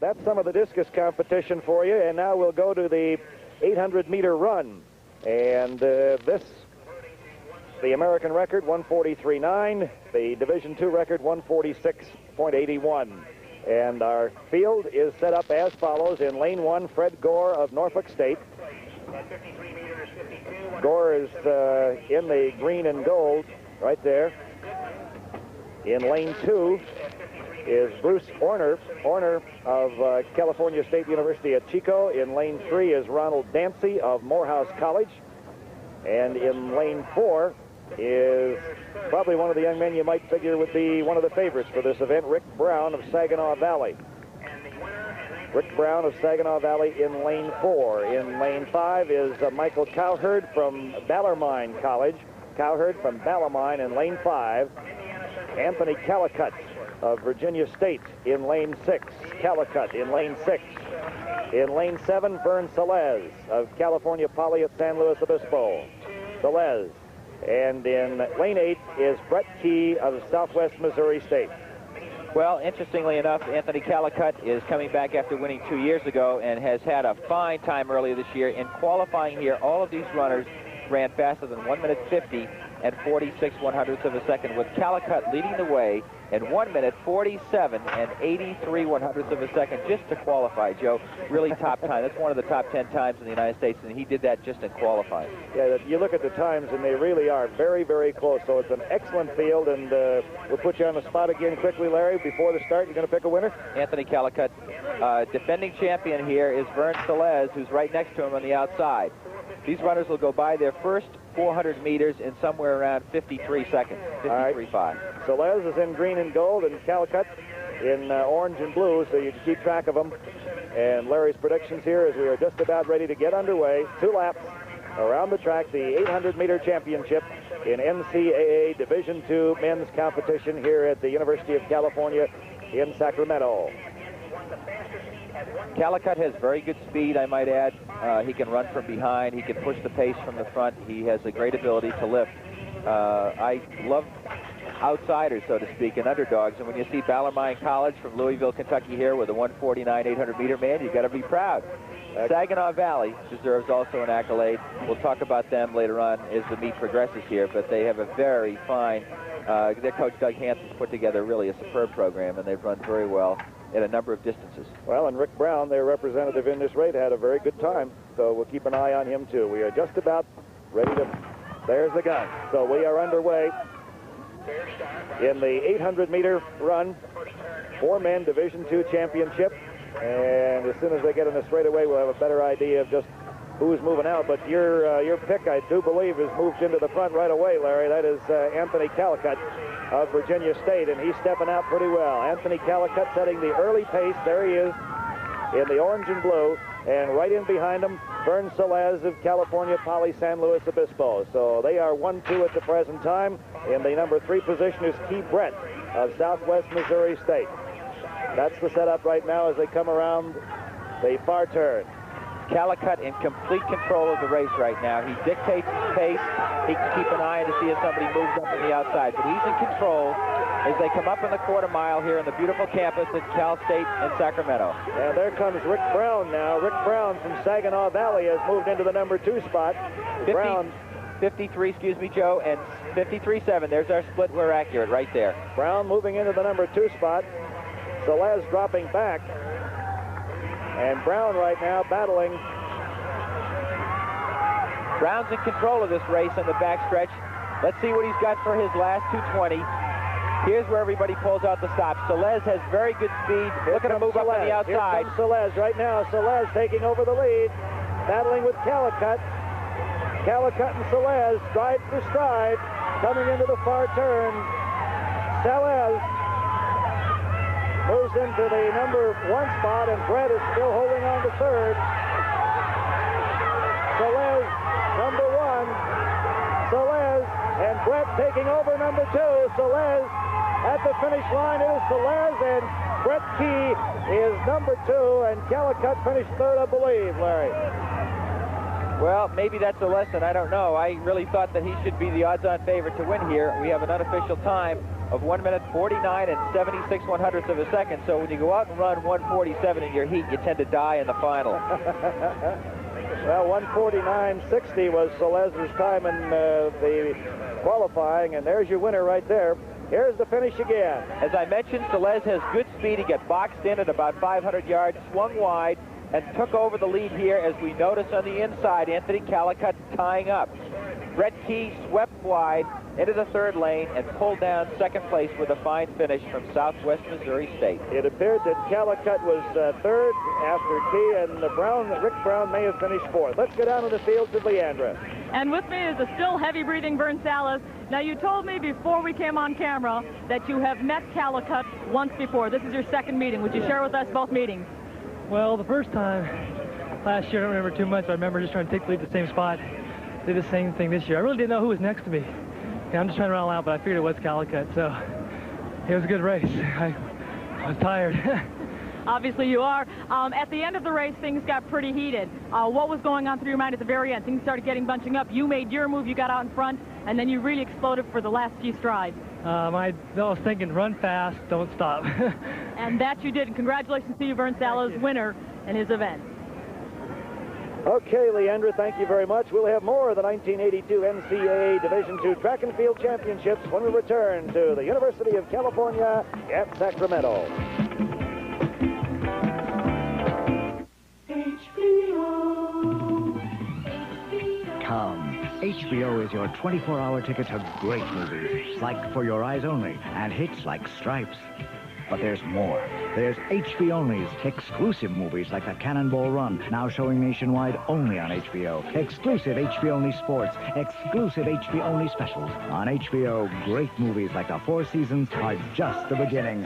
that's some of the discus competition for you. And now we'll go to the 800-meter run. And the American record, 143.9. The Division II record, 146.81. And our field is set up as follows. In lane 1, Fred Gore of Norfolk State. Gore is in the green and gold right there. In lane 2 is Bruce Orner of California State University at Chico. In lane 3 is Ronald Dancy of Morehouse College. And in lane 4 is probably one of the young men you might figure would be one of the favorites for this event, Rick Brown of Saginaw Valley. Rick Brown of Saginaw Valley in lane 4. In lane 5 is Michael Cowherd from Bellarmine College. Cowherd from Bellarmine in lane 5. Anthony Calicutt of Virginia State in lane 6. Calicutt in lane 6. In lane 7, Vern Sallez of California Poly at San Luis Obispo. Sallez. And in lane 8 is Brett Key of Southwest Missouri State. Well, interestingly enough, Anthony Calicutt is coming back after winning 2 years ago and has had a fine time earlier this year. In qualifying here, all of these runners ran faster than 1 minute 50 and 46 100ths of a second, with Calicutt leading the way in 1 minute 47 and 83 100ths of a second just to qualify, Joe. Really top time. That's one of the top 10 times in the United States, and he did that just in qualifying. Yeah, you look at the times, and they really are very, very close. So it's an excellent field, and we'll put you on the spot again quickly, Larry. Before the start, you're going to pick a winner? Anthony Calicutt. Defending champion here is Vern Sallez, who's right next to him on the outside. These runners will go by their first 400 meters in somewhere around 53 seconds, 53.5. Right. Sallez is in green and gold, and Calicutt in orange and blue, so you can keep track of them. And Larry's predictions here as we are just about ready to get underway. 2 laps around the track, the 800-meter championship in NCAA Division II men's competition here at the University of California in Sacramento. Calicutt has very good speed, I might add. He can run from behind. He can push the pace from the front. He has a great ability to lift. I love outsiders, so to speak, and underdogs. And when you see Bellarmine College from Louisville, Kentucky here with a 149 800-meter man, you've got to be proud. Saginaw Valley deserves also an accolade. We'll talk about them later on as the meet progresses here, but they have a very fine, their coach Doug Hanson's put together really a superb program, and they've run very well at a number of distances. Well, and Rick Brown, their representative in this race, had a very good time, so we'll keep an eye on him too. We are just about ready to, there's the gun. So we are underway in the 800-meter run, 4-man Division II championship, and as soon as they get in the straightaway, we'll have a better idea of just who's moving out. But your pick, I do believe, has moved into the front right away, Larry. That is Anthony Calicutt of Virginia State, and he's stepping out pretty well. Anthony Calicutt setting the early pace. There he is in the orange and blue, and right in behind him, Vern Sallez of California Poly San Luis Obispo. So they are 1-2 at the present time. In the number 3 position is Key Brett of Southwest Missouri State. That's the setup right now as they come around the far turn. Calicutt in complete control of the race right now. He dictates his pace. He can keep an eye to see if somebody moves up on the outside, but he's in control as they come up in the quarter mile here in the beautiful campus at Cal State in Sacramento. And there comes Rick Brown now. Rick Brown from Saginaw Valley has moved into the number 2 spot. 53, excuse me, Joe, and 53.7. There's our split. We're accurate right there. Brown moving into the number 2 spot. Sallez dropping back. And Brown right now battling. Brown's in control of this race on the backstretch. Let's see what he's got for his last 220. Here's where everybody pulls out the stops. Sallez has very good speed. Look at him move up on the outside. Here comes Sallez right now. Sallez taking over the lead. Battling with Calicutt. Calicutt and Sallez stride for stride. Coming into the far turn. Sallez moves into the number 1 spot, and Brett is still holding on to 3rd. Sallez, number 1. Sallez, and Brett taking over number 2. Sallez at the finish line. It is Sallez, and Brett Key is number 2, and Calicutt finished 3rd, I believe, Larry. Well, maybe that's a lesson. I don't know. I really thought that he should be the odds-on favorite to win here. We have an unofficial time of 1 minute 49 and 76/100ths of a second. So when you go out and run 147 in your heat, you tend to die in the final. Well, 149.60 was Sallez's time in the qualifying, and there's your winner right there. Here's the finish again. As I mentioned, Sallez has good speed. He got boxed in at about 500 yards, swung wide, and took over the lead here, as we notice on the inside. Anthony Calicutt tying up. Brett Key swept wide into the third lane and pulled down second place with a fine finish from Southwest Missouri State. It appeared that Calicutt was third after Key, and Rick Brown may have finished fourth. Let's go down to the field to Leandra. And with me is a still heavy-breathing Vern Sallez. Now, you told me before we came on camera that you have met Calicutt once before. This is your second meeting. Would you share with us both meetings? Well, the first time last year, I don't remember too much, but I remember just trying to take the lead at the same spot. Did the same thing this year. I really didn't know who was next to me. Yeah, I'm just trying to run out, but I figured it was Calicutt, so it was a good race. I was tired. Obviously you are. At the end of the race, things got pretty heated. What was going on through your mind at the very end? Things started getting bunching up. You made your move, you got out in front, and then you really exploded for the last few strides. I was thinking, run fast, don't stop. And that you did. And congratulations to you, Vern Sallez, winner in his event. Okay, Leandra, thank you very much. We'll have more of the 1982 NCAA Division II Track and Field Championships when we return to the University of California at Sacramento. Come. HBO is your 24-hour ticket to great movies, like For Your Eyes Only, and hits like Stripes. But there's more. There's HBO Only's exclusive movies like The Cannonball Run, now showing nationwide only on HBO. Exclusive HBO Only sports, exclusive HBO Only specials. On HBO, great movies like The Four Seasons are just the beginning.